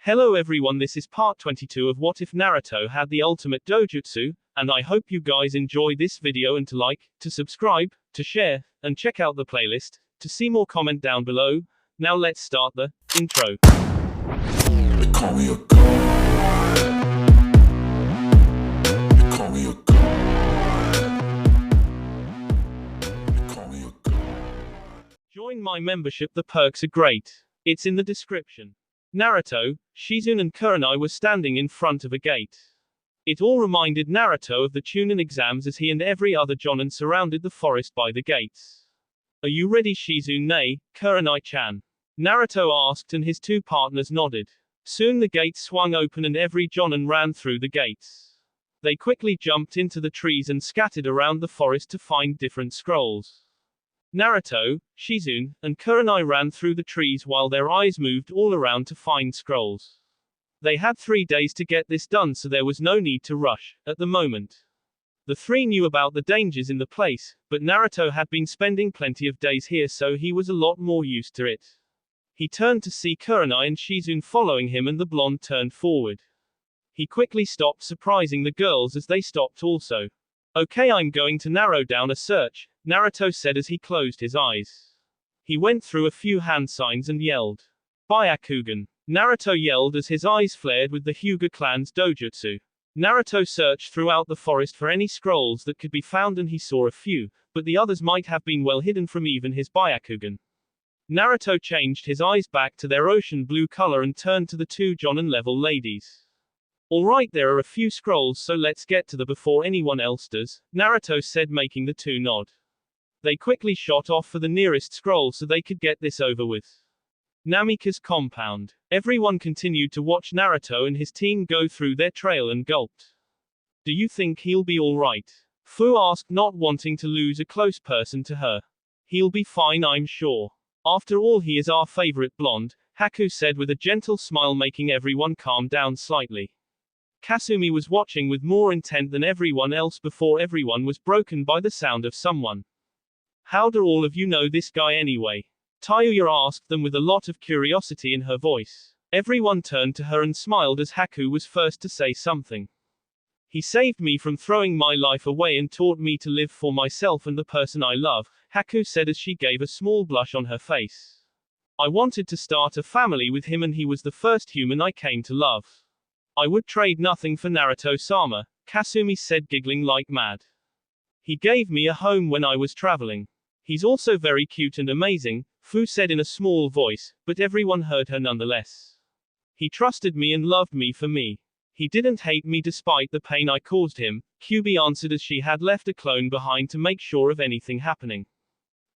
Hello everyone, this is part 22 of What If Naruto Had the Ultimate Dojutsu, and I hope you guys enjoy this video and to like, to subscribe, to share, and check out the playlist, to see more comment down below. Now let's start the intro. They call me a god. They call me a god. They call me a god. Join my membership, the perks are great. It's in the description. Naruto, Shizune and Kurenai were standing in front of a gate. It all reminded Naruto of the Chunin exams as he and every other Jonin surrounded the forest by the gates. Are you ready, Shizune? Nay, Kurenai-chan. Naruto asked and his two partners nodded. Soon the gates swung open and every Jonin ran through the gates. They quickly jumped into the trees and scattered around the forest to find different scrolls. Naruto, Shizune, and Kurenai ran through the trees while their eyes moved all around to find scrolls. They had 3 days to get this done, so there was no need to rush at the moment. The three knew about the dangers in the place, but Naruto had been spending plenty of days here, so he was a lot more used to it. He turned to see Kurenai and Shizune following him, and the blonde turned forward. He quickly stopped, surprising the girls as they stopped also. Okay, I'm going to narrow down a search, Naruto said as he closed his eyes. He went through a few hand signs and yelled, Byakugan. Naruto yelled as his eyes flared with the Hyuga clan's dojutsu. Naruto searched throughout the forest for any scrolls that could be found, and he saw a few, but the others might have been well hidden from even his Byakugan. Naruto changed his eyes back to their ocean blue color and turned to the two Jonin level ladies. Alright, there are a few scrolls, so let's get to them before anyone else does, Naruto said, making the two nod. They quickly shot off for the nearest scroll so they could get this over with. Namika's compound. Everyone continued to watch Naruto and his team go through their trail and gulped. Do you think he'll be alright? Fu asked, not wanting to lose a close person to her. He'll be fine, I'm sure. After all, he is our favorite blonde, Haku said with a gentle smile, making everyone calm down slightly. Kasumi was watching with more intent than everyone else before everyone was broken by the sound of someone. How do all of you know this guy anyway? Tayuya asked them with a lot of curiosity in her voice. Everyone turned to her and smiled as Haku was first to say something. He saved me from throwing my life away and taught me to live for myself and the person I love, Haku said as she gave a small blush on her face. I wanted to start a family with him and he was the first human I came to love. I would trade nothing for Naruto-sama, Kasumi said, giggling like mad. He gave me a home when I was traveling. He's also very cute and amazing, Fu said in a small voice, but everyone heard her nonetheless. He trusted me and loved me for me. He didn't hate me despite the pain I caused him, Kyubi answered as she had left a clone behind to make sure of anything happening.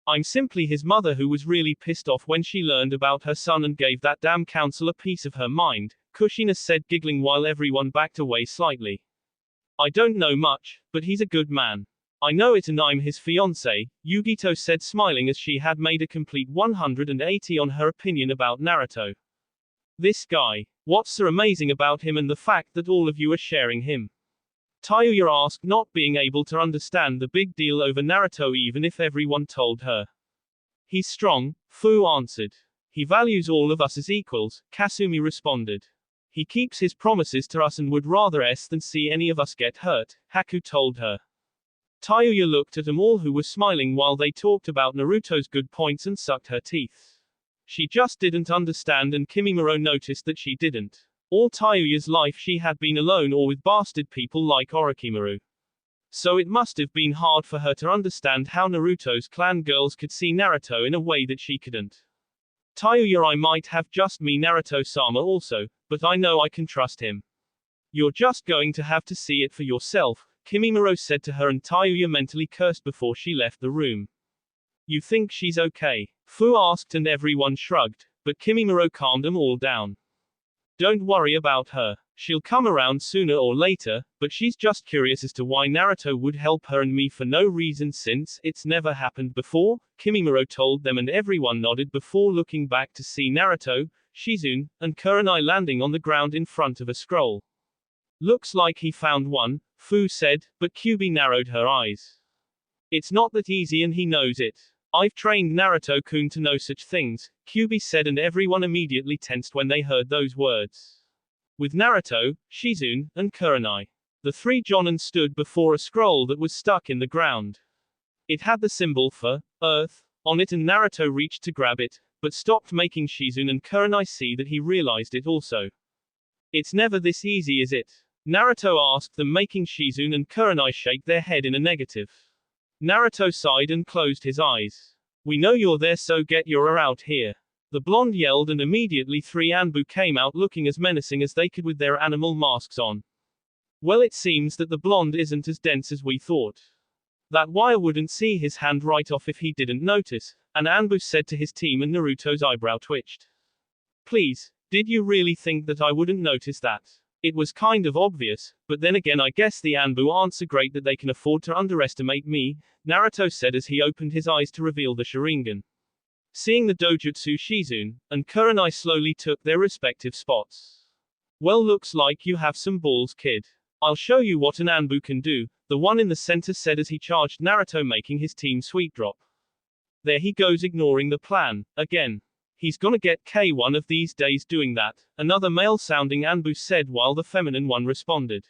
I'm simply his mother who was really pissed off when she learned about her son and gave that damn council a piece of her mind, Kushina said, giggling while everyone backed away slightly. I don't know much, but he's a good man. I know it and I'm his fiancé, Yugito said, smiling as she had made a complete 180 on her opinion about Naruto. This guy. What's so amazing about him and the fact that all of you are sharing him? Tayuya asked, not being able to understand the big deal over Naruto even if everyone told her. He's strong, Fu answered. He values all of us as equals, Kasumi responded. He keeps his promises to us and would rather than see any of us get hurt, Haku told her. Tayuya looked at them all who were smiling while they talked about Naruto's good points and sucked her teeth. She just didn't understand, and Kimimaro noticed that she didn't. All Tayuya's life she had been alone or with bastard people like Orochimaru. So it must have been hard for her to understand how Naruto's clan girls could see Naruto in a way that she couldn't. Tayuya, I might have just me Naruto-sama also, but I know I can trust him. You're just going to have to see it for yourself, Kimimaro said to her, and Tayuya mentally cursed before she left the room. You think she's okay? Fu asked and everyone shrugged, but Kimimaro calmed them all down. Don't worry about her. She'll come around sooner or later, but she's just curious as to why Naruto would help her and me for no reason since it's never happened before, Kimimaro told them, and everyone nodded before looking back to see Naruto, Shizune, and Kurenai landing on the ground in front of a scroll. Looks like he found one, Fu said, but Kyubi narrowed her eyes. It's not that easy and he knows it. I've trained Naruto-kun to know such things, Kyuubi said, and everyone immediately tensed when they heard those words. With Naruto, Shizune, and Kurenai, the three Jonin stood before a scroll that was stuck in the ground. It had the symbol for Earth on it, and Naruto reached to grab it, but stopped, making Shizune and Kurenai see that he realized it also. It's never this easy, is it? Naruto asked them, making Shizune and Kurenai shake their head in a negative. Naruto sighed and closed his eyes. We know you're there, so get your out here. The blonde yelled, and immediately three Anbu came out looking as menacing as they could with their animal masks on. Well, it seems that the blonde isn't as dense as we thought. That wire wouldn't see his hand right off if he didn't notice, an Anbu said to his team, and Naruto's eyebrow twitched. Please, did you really think that I wouldn't notice that? It was kind of obvious, but then again I guess the Anbu aren't so great that they can afford to underestimate me, Naruto said as he opened his eyes to reveal the Sharingan. Seeing the Dojutsu, Shizune and Kurenai slowly took their respective spots. Well, looks like you have some balls, kid. I'll show you what an Anbu can do, the one in the center said as he charged Naruto, making his team sweet drop. There he goes, ignoring the plan, again. He's gonna get K one of these days doing that, another male-sounding Anbu said while the feminine one responded.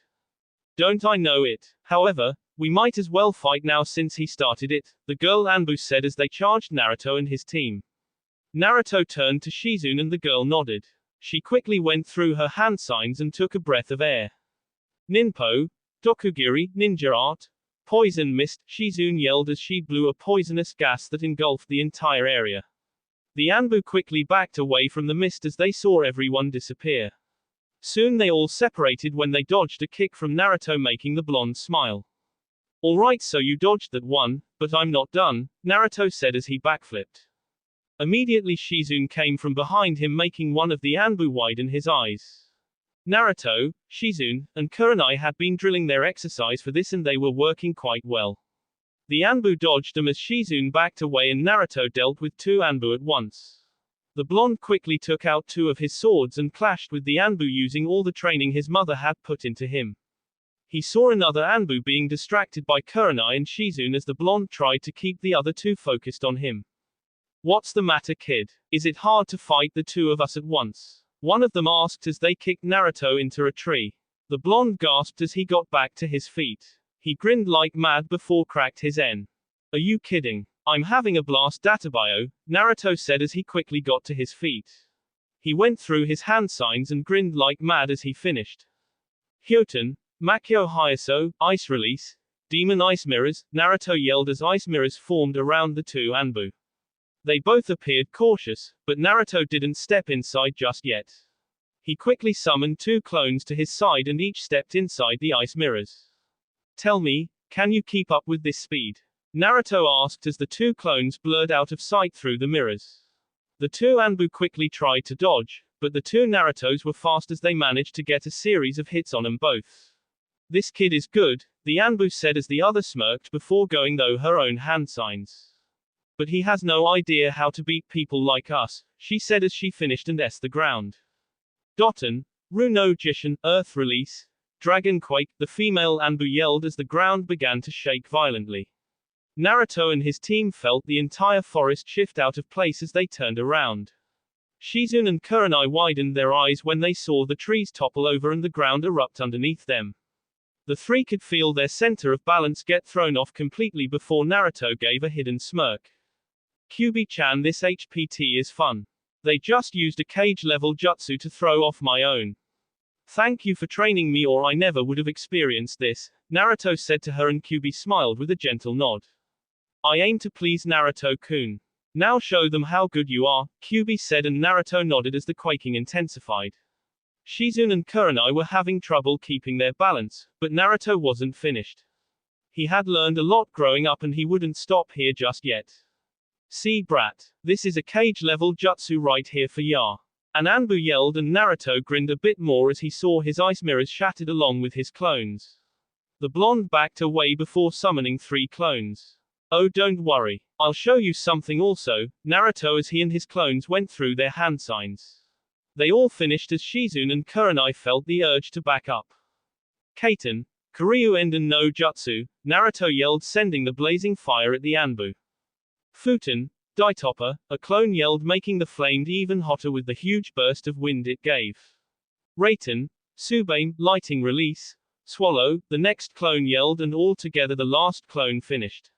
Don't I know it? However, we might as well fight now since he started it, the girl Anbu said as they charged Naruto and his team. Naruto turned to Shizune and the girl nodded. She quickly went through her hand signs and took a breath of air. Ninpo, Dokugiri, ninja art, poison mist, Shizune yelled as she blew a poisonous gas that engulfed the entire area. The Anbu quickly backed away from the mist as they saw everyone disappear. Soon they all separated when they dodged a kick from Naruto, making the blonde smile. Alright, so you dodged that one, but I'm not done, Naruto said as he backflipped. Immediately Shizune came from behind him, making one of the Anbu widen his eyes. Naruto, Shizune, and Kurenai had been drilling their exercise for this, and they were working quite well. The Anbu dodged them as Shizune backed away, and Naruto dealt with two Anbu at once. The blonde quickly took out two of his swords and clashed with the Anbu using all the training his mother had put into him. He saw another Anbu being distracted by Kurenai and Shizune as the blonde tried to keep the other two focused on him. What's the matter, kid? Is it hard to fight the two of us at once? One of them asked as they kicked Naruto into a tree. The blonde gasped as he got back to his feet. He grinned like mad before cracked his N. Are you kidding? I'm having a blast, Databio, Naruto said as he quickly got to his feet. He went through his hand signs and grinned like mad as he finished. Hyoten, Makyo Hayaso, Ice Release, Demon Ice Mirrors, Naruto yelled as ice mirrors formed around the two Anbu. They both appeared cautious, but Naruto didn't step inside just yet. He quickly summoned two clones to his side and each stepped inside the ice mirrors. Tell me, can you keep up with this speed? Naruto asked as the two clones blurred out of sight through the mirrors. The two Anbu quickly tried to dodge, but the two Narutos were fast as they managed to get a series of hits on them both. This kid is good, the Anbu said as the other smirked before going through her own hand signs. But he has no idea how to beat people like us, she said as she finished and s the ground. Doton, Runo Jishin, Earth Release, Dragon Quake, the female Anbu yelled as the ground began to shake violently. Naruto and his team felt the entire forest shift out of place as they turned around. Shizune and Kurenai widened their eyes when they saw the trees topple over and the ground erupt underneath them. The three could feel their center of balance get thrown off completely before Naruto gave a hidden smirk. Kyuubi-chan, this HPT is fun. They just used a cage-level jutsu to throw off my own. Thank you for training me, or I never would have experienced this, Naruto said to her, and Kyuubi smiled with a gentle nod. I aim to please Naruto-kun. Now show them how good you are, Kyuubi said, and Naruto nodded as the quaking intensified. Shizune and Kurenai were having trouble keeping their balance, but Naruto wasn't finished. He had learned a lot growing up and he wouldn't stop here just yet. See, brat, this is a cage-level jutsu right here for ya. An Anbu yelled, and Naruto grinned a bit more as he saw his ice mirrors shattered along with his clones. The blonde backed away before summoning three clones. Oh, don't worry. I'll show you something also, Naruto as he and his clones went through their hand signs. They all finished as Shizune and Kurenai felt the urge to back up. Kaiten, Koryu Enden no Jutsu, Naruto yelled, sending the blazing fire at the Anbu. Futen, Ditopper, a clone yelled, making the flame even hotter with the huge burst of wind it gave. Raiten, Subame, lighting release. Swallow, the next clone yelled, and all together the last clone finished.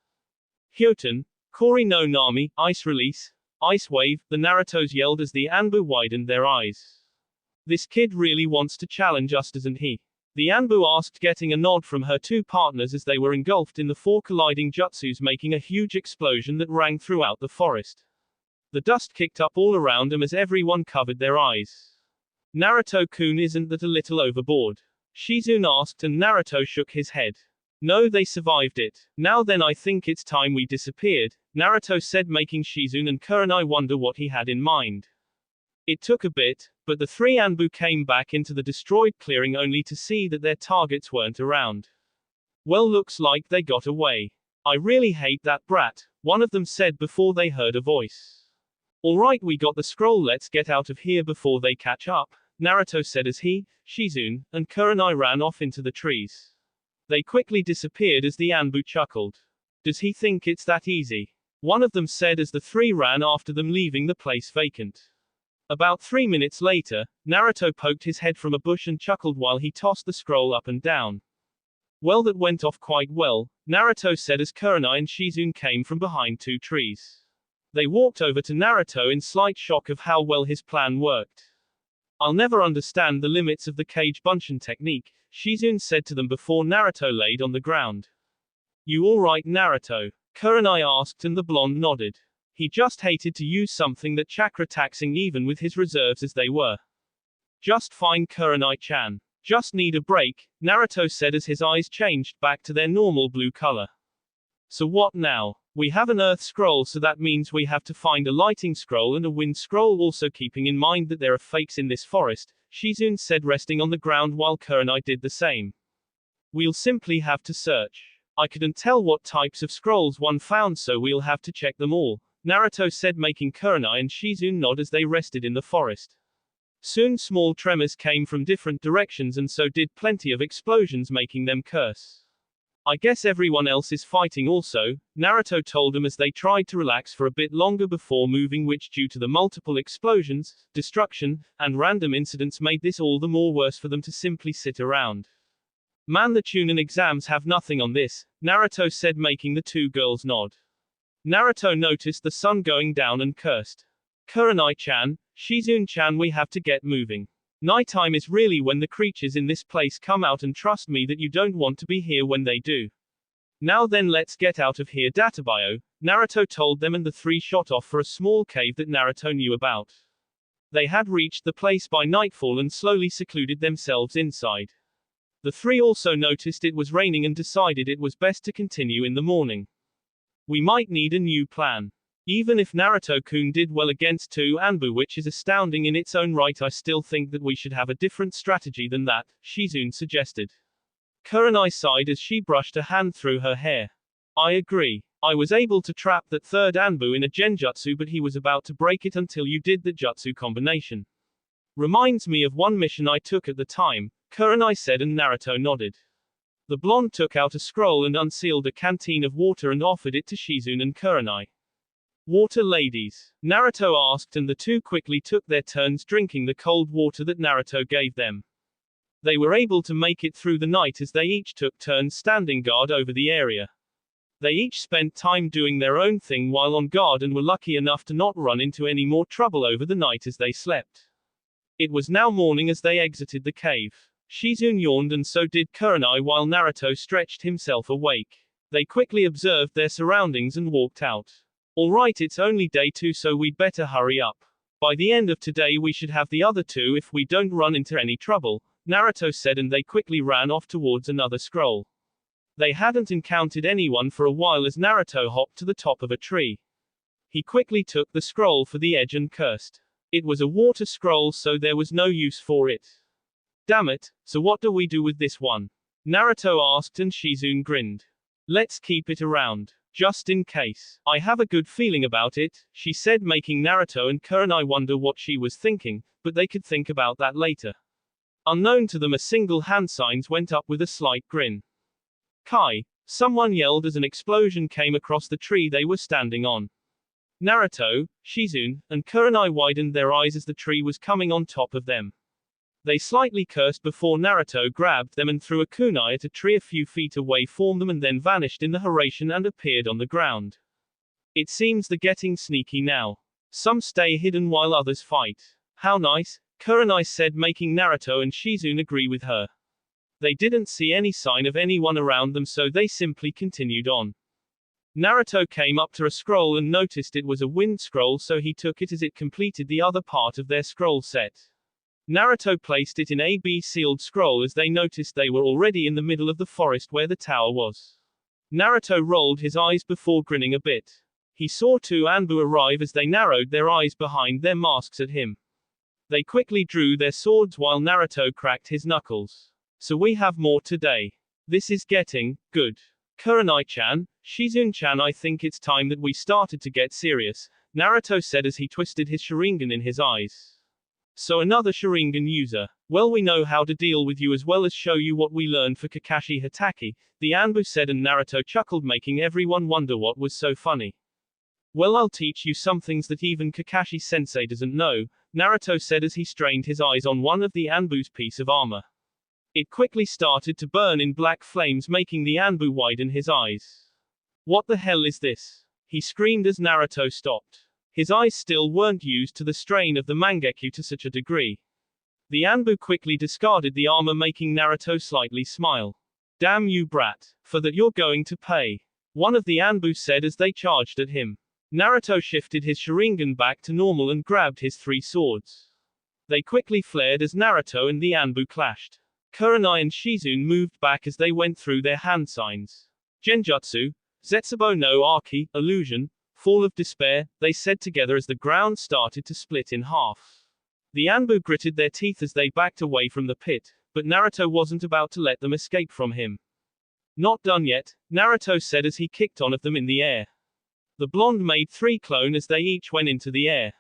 Hyoten, Kori no Nami, ice release. Ice wave, the Narutos yelled as the Anbu widened their eyes. This kid really wants to challenge us, doesn't he? The Anbu asked, getting a nod from her two partners as they were engulfed in the four colliding jutsus, making a huge explosion that rang throughout the forest. The dust kicked up all around them as everyone covered their eyes. Naruto-kun, isn't that a little overboard? Shizune asked, and Naruto shook his head. No, they survived it. Now then, I think it's time we disappeared, Naruto said, making Shizune and Kurenai wonder what he had in mind. It took a bit, but the three Anbu came back into the destroyed clearing only to see that their targets weren't around. Well, looks like they got away. I really hate that brat, one of them said before they heard a voice. Alright, we got the scroll, let's get out of here before they catch up, Naruto said as he, Shizune, and Kurenai ran off into the trees. They quickly disappeared as the Anbu chuckled. Does he think it's that easy? One of them said as the three ran after them, leaving the place vacant. About 3 minutes later, Naruto poked his head from a bush and chuckled while he tossed the scroll up and down. Well, that went off quite well, Naruto said as Kurenai and Shizune came from behind two trees. They walked over to Naruto in slight shock of how well his plan worked. I'll never understand the limits of the Kage Bunshin technique, Shizune said to them before Naruto laid on the ground. You alright, Naruto? Kurenai asked, and the blonde nodded. He just hated to use something that chakra taxing even with his reserves as they were. Just fine, Kurenai-chan. Just need a break, Naruto said as his eyes changed back to their normal blue color. So what now? We have an earth scroll, so that means we have to find a lighting scroll and a wind scroll, also keeping in mind that there are fakes in this forest, Shizune said, resting on the ground while Kurenai did the same. We'll simply have to search. I couldn't tell what types of scrolls one found, so we'll have to check them all, Naruto said, making Kurenai and Shizune nod as they rested in the forest. Soon small tremors came from different directions, and so did plenty of explosions, making them curse. I guess everyone else is fighting also, Naruto told them as they tried to relax for a bit longer before moving, which due to the multiple explosions, destruction, and random incidents made this all the more worse for them to simply sit around. Man, the Chunin exams have nothing on this, Naruto said, making the two girls nod. Naruto noticed the sun going down and cursed. Kurenai-chan, Shizune-chan, we have to get moving. Nighttime is really when the creatures in this place come out, and trust me that you don't want to be here when they do. Now then, let's get out of here, Databayo, Naruto told them, and the three shot off for a small cave that Naruto knew about. They had reached the place by nightfall and slowly secluded themselves inside. The three also noticed it was raining and decided it was best to continue in the morning. We might need a new plan. Even if Naruto-kun did well against two Anbu, which is astounding in its own right, I still think that we should have a different strategy than that, Shizune suggested. Kurenai sighed as she brushed a hand through her hair. I agree. I was able to trap that third Anbu in a genjutsu, but he was about to break it until you did the jutsu combination. Reminds me of one mission I took at the time, Kurenai said, and Naruto nodded. The blonde took out a scroll and unsealed a canteen of water and offered it to Shizune and Kurenai. Water, ladies? Naruto asked, and the two quickly took their turns drinking the cold water that Naruto gave them. They were able to make it through the night as they each took turns standing guard over the area. They each spent time doing their own thing while on guard and were lucky enough to not run into any more trouble over the night as they slept. It was now morning as they exited the cave. Shizune yawned, and so did Kurenai, while Naruto stretched himself awake. They quickly observed their surroundings and walked out. Alright, it's only day 2, so we'd better hurry up. By the end of today we should have the other 2 if we don't run into any trouble, Naruto said, and they quickly ran off towards another scroll. They hadn't encountered anyone for a while as Naruto hopped to the top of a tree. He quickly took the scroll for the edge and cursed. It was a water scroll, so there was no use for it. Damn it, so what do we do with this one? Naruto asked, and Shizune grinned. Let's keep it around. Just in case. I have a good feeling about it, she said, making Naruto and Kurenai wonder what she was thinking, but they could think about that later. Unknown to them, a single hand signs went up with a slight grin. Kai! Someone yelled as an explosion came across the tree they were standing on. Naruto, Shizune, and Kurenai widened their eyes as the tree was coming on top of them. They slightly cursed before Naruto grabbed them and threw a kunai at a tree a few feet away from them and then vanished in the horizon and appeared on the ground. It seems they're getting sneaky now. Some stay hidden while others fight. How nice, Kurenai said, making Naruto and Shizune agree with her. They didn't see any sign of anyone around them, so they simply continued on. Naruto came up to a scroll and noticed it was a wind scroll, so he took it as it completed the other part of their scroll set. Naruto placed it in a sealed scroll as they noticed they were already in the middle of the forest where the tower was. Naruto rolled his eyes before grinning a bit. He saw two Anbu arrive as they narrowed their eyes behind their masks at him. They quickly drew their swords while Naruto cracked his knuckles. So we have more today. This is getting good. Kurenai-chan, Shizune-chan, I think it's time that we started to get serious, Naruto said as he twisted his Sharingan in his eyes. So another Sharingan user. Well, we know how to deal with you as well as show you what we learned for Kakashi Hatake, the Anbu said, and Naruto chuckled, making everyone wonder what was so funny. Well, I'll teach you some things that even Kakashi-sensei doesn't know, Naruto said as he strained his eyes on one of the Anbu's piece of armor. It quickly started to burn in black flames, making the Anbu widen his eyes. What the hell is this? He screamed as Naruto stopped. His eyes still weren't used to the strain of the Mangekyo to such a degree. The Anbu quickly discarded the armor, making Naruto slightly smile. Damn you, brat. For that you're going to pay. One of the Anbu said as they charged at him. Naruto shifted his Sharingan back to normal and grabbed his three swords. They quickly flared as Naruto and the Anbu clashed. Kurenai and Shizune moved back as they went through their hand signs. Genjutsu, Zetsubo no Arki, illusion, fall of despair, they said together as the ground started to split in half. The Anbu gritted their teeth as they backed away from the pit, but Naruto wasn't about to let them escape from him. Not done yet, Naruto said as he kicked one of them in the air. The blonde made three clones as they each went into the air.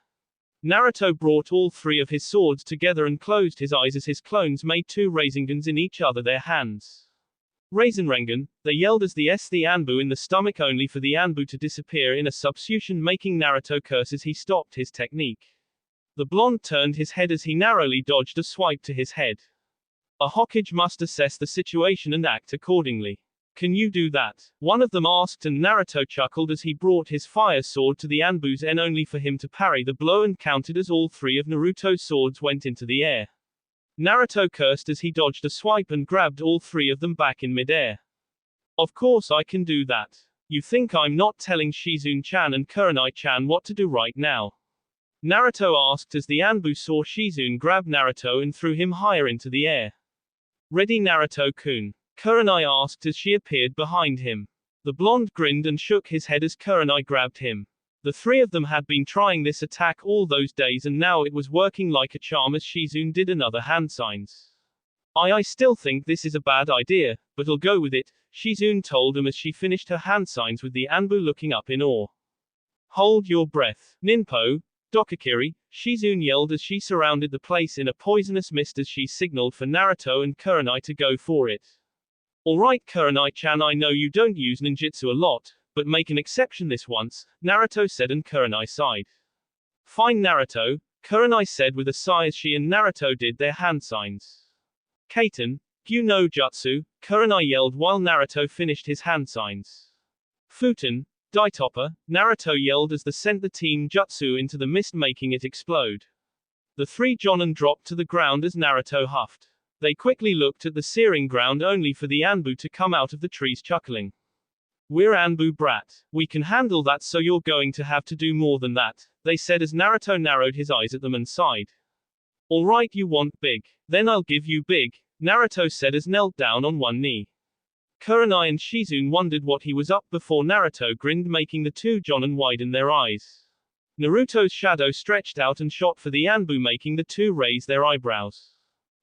Naruto brought all three of his swords together and closed his eyes as his clones made two Raisengans in each other their hands. Raisenrengan, they yelled as the Anbu in the stomach, only for the Anbu to disappear in a substitution, making Naruto curse as he stopped his technique. The blonde turned his head as he narrowly dodged a swipe to his head. A Hokage must assess the situation and act accordingly. Can you do that? One of them asked, and Naruto chuckled as he brought his fire sword to the Anbu's end only for him to parry the blow and counted as all three of Naruto's swords went into the air. Naruto cursed as he dodged a swipe and grabbed all three of them back in midair. Of course I can do that. You think I'm not telling Shizune-chan and Kurenai-chan what to do right now? Naruto asked as the Anbu saw Shizune grab Naruto and threw him higher into the air. Ready, Naruto-kun? Kurenai asked as she appeared behind him. The blonde grinned and shook his head as Kurenai grabbed him. The three of them had been trying this attack all those days and now it was working like a charm as Shizune did another hand signs. I still think this is a bad idea, but I'll go with it, Shizune told him as she finished her hand signs with the Anbu looking up in awe. Hold your breath. Ninpo, Dokakiri, Shizune yelled as she surrounded the place in a poisonous mist as she signaled for Naruto and Kurenai to go for it. Alright Kurenai-chan, I know you don't use ninjutsu a lot, but make an exception this once, Naruto said, and Kurenai sighed. Fine Naruto, Kurenai said with a sigh as she and Naruto did their hand signs. Kaiten, Gyu no Jutsu, Kurenai yelled while Naruto finished his hand signs. Futen, Daitopper, Naruto yelled as they sent the team Jutsu into the mist, making it explode. The three Jonin dropped to the ground as Naruto huffed. They quickly looked at the searing ground only for the Anbu to come out of the trees chuckling. We're Anbu, brat. We can handle that, so you're going to have to do more than that, they said as Naruto narrowed his eyes at them and sighed. Alright, you want big. Then I'll give you big, Naruto said as knelt down on one knee. Kurenai and Shizune wondered what he was up before Naruto grinned, making the two Jonin widen their eyes. Naruto's shadow stretched out and shot for the Anbu, making the two raise their eyebrows.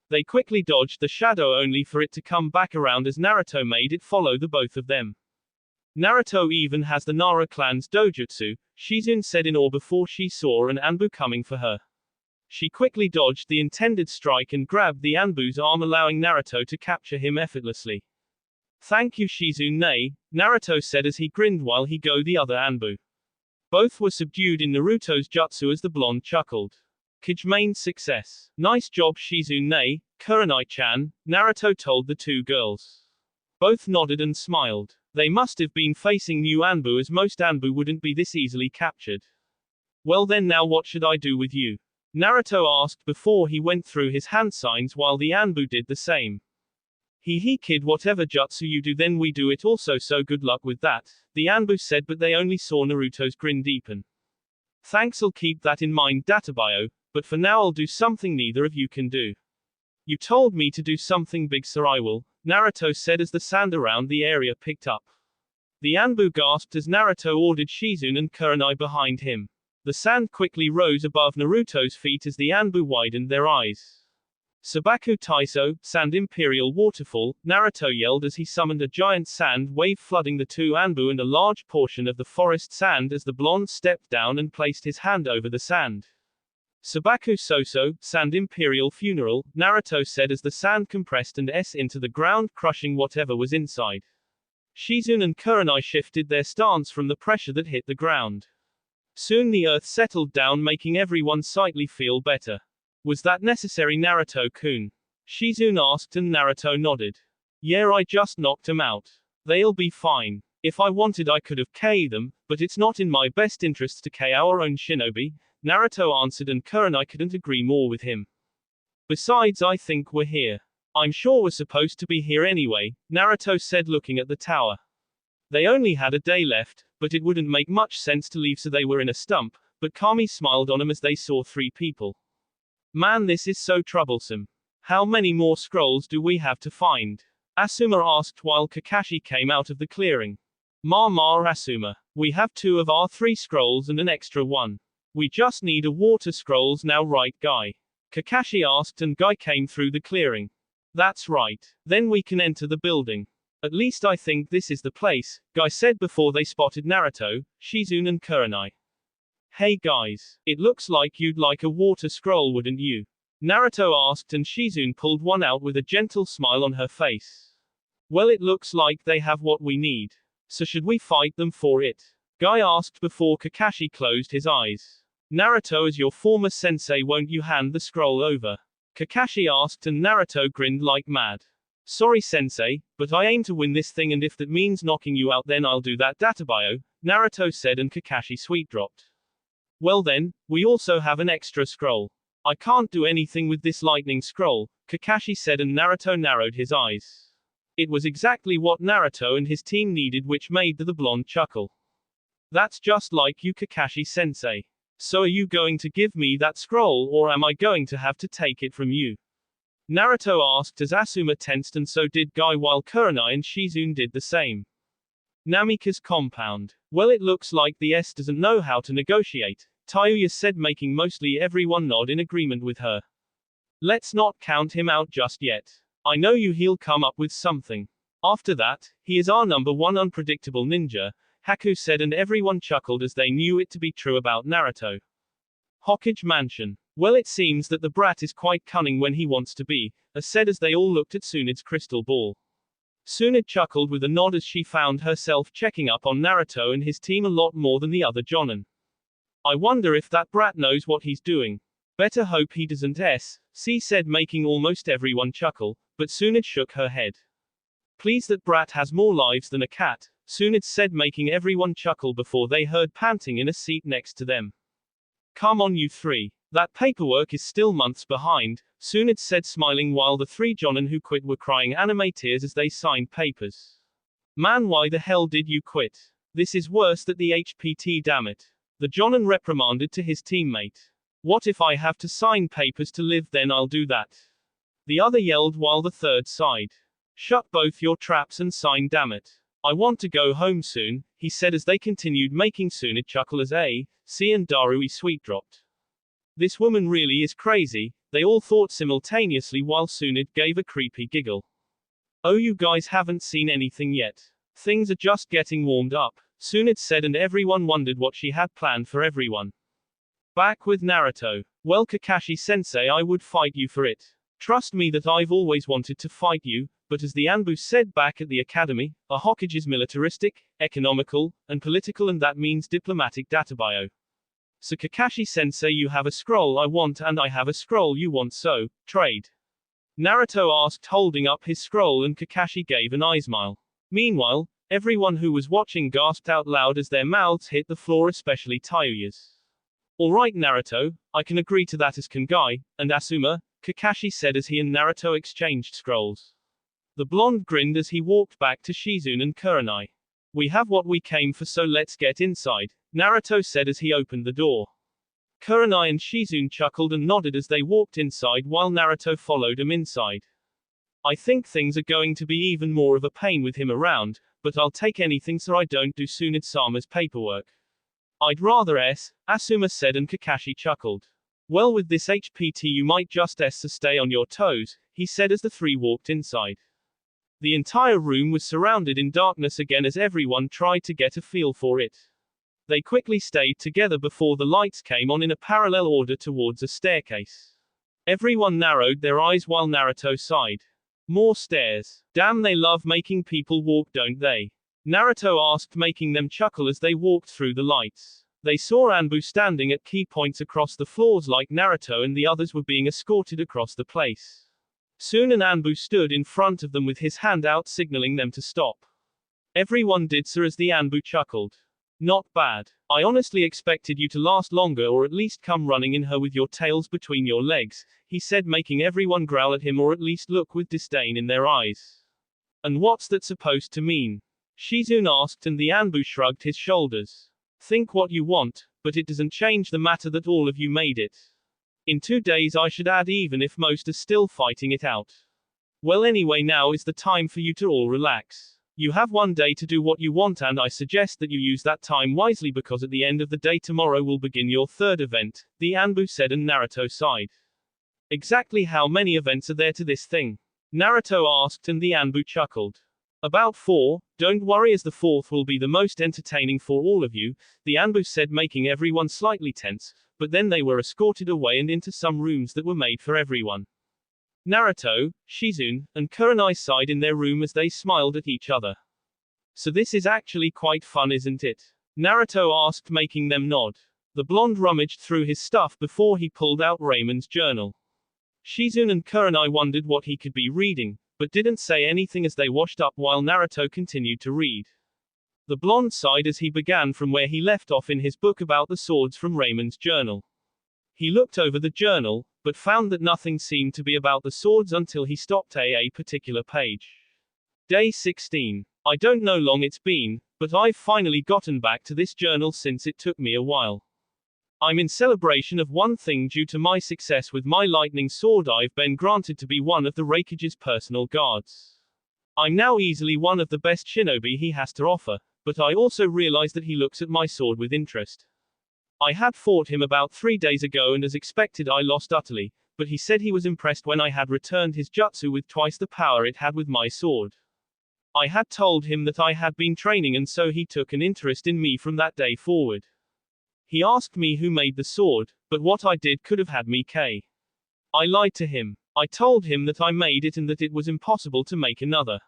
They quickly dodged the shadow only for it to come back around as Naruto made it follow the both of them. Naruto even has the Nara clan's Dojutsu, Shizune said in awe before she saw an Anbu coming for her. She quickly dodged the intended strike and grabbed the Anbu's arm, allowing Naruto to capture him effortlessly. Thank you Shizune, Naruto said as he grinned while he go the other Anbu. Both were subdued in Naruto's jutsu as the blonde chuckled. Kijmane's success. Nice job Shizune, Kurenai-chan, Naruto told the two girls. Both nodded and smiled. They must have been facing new Anbu as most Anbu wouldn't be this easily captured. Well then now what should I do with you? Naruto asked before he went through his hand signs while the Anbu did the same. He kid, whatever jutsu you do then we do it also, so good luck with that, the Anbu said, but they only saw Naruto's grin deepen. Thanks, I'll keep that in mind Databio, but for now I'll do something neither of you can do. You told me to do something big, so I will, Naruto said as the sand around the area picked up. The Anbu gasped as Naruto ordered Shizune and Kurenai behind him. The sand quickly rose above Naruto's feet as the Anbu widened their eyes. Sabaku Taiso, Sand Imperial Waterfall, Naruto yelled as he summoned a giant sand wave flooding the two Anbu and a large portion of the forest sand as the blonde stepped down and placed his hand over the sand. Sabaku Soso, Sand Imperial Funeral, Naruto said as the sand compressed and into the ground, crushing whatever was inside. Shizune and Kurenai shifted their stance from the pressure that hit the ground. Soon the earth settled down, making everyone slightly feel better. Was that necessary, Naruto-kun? Shizune asked and Naruto nodded. Yeah, I just knocked them out. They'll be fine. If I wanted I could have K'd them, but it's not in my best interests to K our own shinobi, Naruto answered, and Kurenai couldn't agree more with him. Besides, I think we're here. I'm sure we're supposed to be here anyway, Naruto said looking at the tower. They only had a day left, but it wouldn't make much sense to leave, so they were in a stump, but Kami smiled on them as they saw 3 people. Man, this is so troublesome. How many more scrolls do we have to find? Asuma asked while Kakashi came out of the clearing. Ma Asuma. We have 2 of our 3 scrolls and an extra one. We just need a water scrolls now, right Guy? Kakashi asked and Guy came through the clearing. That's right. Then we can enter the building. At least I think this is the place, Guy said before they spotted Naruto, Shizune and Kurenai. Hey guys, it looks like you'd like a water scroll, wouldn't you? Naruto asked and Shizune pulled one out with a gentle smile on her face. Well, it looks like they have what we need. So should we fight them for it? Guy asked before Kakashi closed his eyes. Naruto, as your former sensei, won't you hand the scroll over? Kakashi asked and Naruto grinned like mad. Sorry sensei, but I aim to win this thing, and if that means knocking you out then I'll do that, Databio, Naruto said, and Kakashi sweet dropped. Well then, we also have an extra scroll. I can't do anything with this lightning scroll, Kakashi said, and Naruto narrowed his eyes. It was exactly what Naruto and his team needed, which made the blonde chuckle. That's just like you, Kakashi sensei. So are you going to give me that scroll, or am I going to have to take it from you? Naruto asked as Asuma tensed, and so did Guy, while Kurenai and Shizune did the same. Namika's compound. Well, it looks like the S doesn't know how to negotiate, Tayuya said, making mostly everyone nod in agreement with her. Let's not count him out just yet. I know he'll come up with something. After that, he is our #1 unpredictable ninja, Haku said, and everyone chuckled as they knew it to be true about Naruto. Hokage Mansion. Well, it seems that the brat is quite cunning when he wants to be, said as they all looked at Tsunde's crystal ball. Tsunade chuckled with a nod as she found herself checking up on Naruto and his team a lot more than the other Jonin. I wonder if that brat knows what he's doing. Better hope he doesn't, she said, making almost everyone chuckle, but Tsunade shook her head. Please, that brat has more lives than a cat, Tsunade said, making everyone chuckle before they heard panting in a seat next to them. Come on you 3. That paperwork is still months behind, Tsunade said, smiling, while the 3 Jonin who quit were crying anime tears as they signed papers. Man, why the hell did you quit? This is worse than the HPT, damn it. The Jonin reprimanded to his teammate. What if I have to sign papers to live, then I'll do that. The other yelled while the 3rd sighed. Shut both your traps and sign, damn it. I want to go home soon, he said as they continued, making Tsunade chuckle as C and Darui sweet dropped. This woman really is crazy, they all thought simultaneously while Tsunade gave a creepy giggle. Oh, you guys haven't seen anything yet. Things are just getting warmed up, Tsunade said, and everyone wondered what she had planned for everyone. Back with Naruto. Well, Kakashi sensei, I would fight you for it. Trust me that I've always wanted to fight you, but as the Anbu said back at the academy, a Hokage is militaristic, economical, and political, and that means diplomatic databio. So Kakashi-sensei, you have a scroll I want and I have a scroll you want, so, trade. Naruto asked, holding up his scroll, and Kakashi gave an eye smile. Meanwhile, everyone who was watching gasped out loud as their mouths hit the floor, especially Tayuya's. Alright Naruto, I can agree to that as Kangai, and Asuma, Kakashi said as he and Naruto exchanged scrolls. The blonde grinned as he walked back to Shizune and Kurenai. We have what we came for, so let's get inside, Naruto said as he opened the door. Kurenai and Shizune chuckled and nodded as they walked inside while Naruto followed him inside. I think things are going to be even more of a pain with him around, but I'll take anything so I don't do Tsunade-sama's paperwork. I'd rather Asuma said, and Kakashi chuckled. Well, with this HPT you might just stay on your toes, he said as the three walked inside. The entire room was surrounded in darkness again as everyone tried to get a feel for it. They quickly stayed together before the lights came on in a parallel order towards a staircase. Everyone narrowed their eyes while Naruto sighed. More stairs. Damn, they love making people walk, don't they? Naruto asked, making them chuckle as they walked through the lights. They saw Anbu standing at key points across the floors like Naruto, and the others were being escorted across the place. Soon an Anbu stood in front of them with his hand out signaling them to stop. Everyone did so as the Anbu chuckled. Not bad. I honestly expected you to last longer, or at least come running in her with your tails between your legs, he said, making everyone growl at him or at least look with disdain in their eyes. And what's that supposed to mean? Shizune asked, and the Anbu shrugged his shoulders. Think what you want, but it doesn't change the matter that all of you made it. In 2 days I should add, even if most are still fighting it out. Well, anyway, now is the time for you to all relax. You have 1 day to do what you want, and I suggest that you use that time wisely, because at the end of the day tomorrow will begin your third event, the Anbu said, and Naruto sighed. Exactly how many events are there to this thing? Naruto asked, and the Anbu chuckled. About 4, don't worry, as the fourth will be the most entertaining for all of you, the Anbu said, making everyone slightly tense, but then they were escorted away and into some rooms that were made for everyone. Naruto, Shizune, and Kurenai sighed in their room as they smiled at each other. So this is actually quite fun, isn't it? Naruto asked, making them nod. The blonde rummaged through his stuff before he pulled out Raymond's journal. Shizune and Kurenai wondered what he could be reading, but didn't say anything as they washed up while Naruto continued to read. The blonde sighed as he began from where he left off in his book about the swords from Raymond's journal. He looked over the journal, but found that nothing seemed to be about the swords until he stopped at a particular page. Day 16. I don't know long it's been, but I've finally gotten back to this journal since it took me a while. I'm in celebration of one thing. Due to my success with my lightning sword, I've been granted to be one of the Raikage's personal guards. I'm now easily one of the best shinobi he has to offer, but I also realize that he looks at my sword with interest. I had fought him about 3 days ago, and as expected I lost utterly, but he said he was impressed when I had returned his jutsu with twice the power it had with my sword. I had told him that I had been training, and so he took an interest in me from that day forward. He asked me who made the sword, but what I did could have had me killed. I lied to him. I told him that I made it and that it was impossible to make another.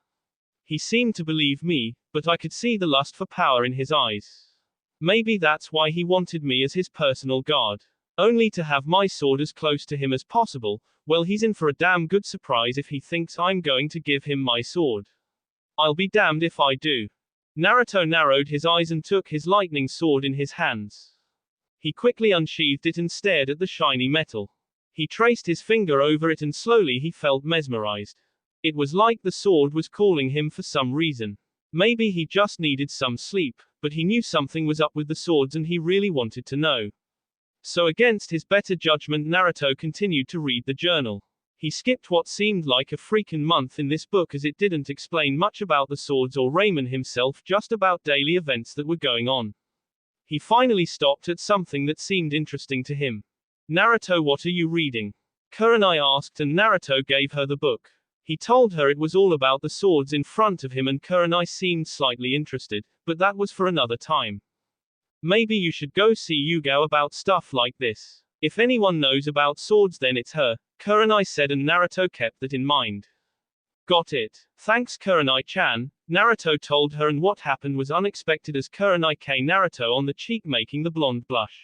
He seemed to believe me, but I could see the lust for power in his eyes. Maybe that's why he wanted me as his personal guard. Only to have my sword as close to him as possible. Well, he's in for a damn good surprise if he thinks I'm going to give him my sword. I'll be damned if I do. Naruto narrowed his eyes and took his lightning sword in his hands. He quickly unsheathed it and stared at the shiny metal. He traced his finger over it and slowly he felt mesmerized. It was like the sword was calling him for some reason. Maybe he just needed some sleep, but he knew something was up with the swords and he really wanted to know. So against his better judgment, Naruto continued to read the journal. He skipped what seemed like a freaking month in this book, as it didn't explain much about the swords or Raymond himself, just about daily events that were going on. He finally stopped at something that seemed interesting to him. Naruto, what are you reading? Kurenai asked, and Naruto gave her the book. He told her it was all about the swords in front of him, and Kurenai seemed slightly interested, but that was for another time. Maybe you should go see Yugao about stuff like this. If anyone knows about swords then it's her, Kurenai said, and Naruto kept that in mind. Got it. Thanks Kurenai-chan, Naruto told her, and what happened was unexpected as Kurenai kissed Naruto on the cheek, making the blonde blush.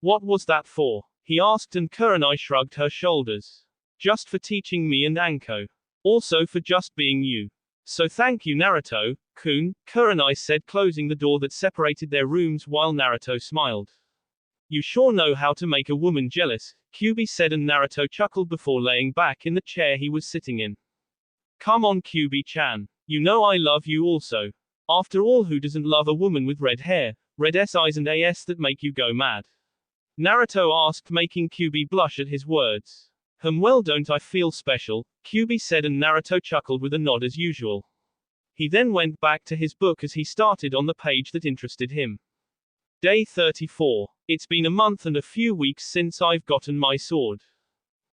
What was that for? He asked, and Kurenai shrugged her shoulders. Just for teaching me and Anko. Also for just being you. So thank you Naruto-kun, Kurenai said, closing the door that separated their rooms while Naruto smiled. You sure know how to make a woman jealous, Kyubi said, and Naruto chuckled before laying back in the chair he was sitting in. Come on Kyubi-chan. You know I love you also. After all, who doesn't love a woman with red hair, red eyes and ass that make you go mad? Naruto asked, making Kyubi blush at his words. Well, don't I feel special, Kyubi said, and Naruto chuckled with a nod as usual. He then went back to his book as he started on the page that interested him. Day 34. It's been a month and a few weeks since I've gotten my sword.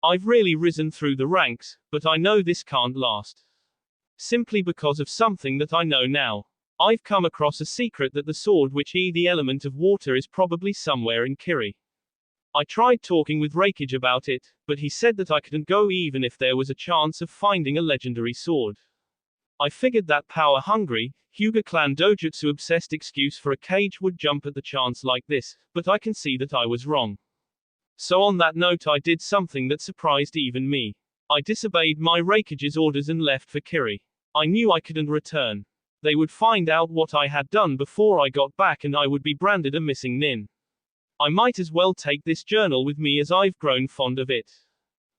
I've really risen through the ranks, but I know this can't last. Simply because of something that I know now. I've come across a secret that the sword, which is the element of water, is probably somewhere in Kiri. I tried talking with Reikage about it, but he said that I couldn't go even if there was a chance of finding a legendary sword. I figured that power-hungry, Hyuga clan Dojutsu obsessed excuse for a cage would jump at the chance like this, but I can see that I was wrong. So on that note, I did something that surprised even me. I disobeyed my Reikage's orders and left for Kiri. I knew I couldn't return. They would find out what I had done before I got back and I would be branded a missing nin. I might as well take this journal with me as I've grown fond of it.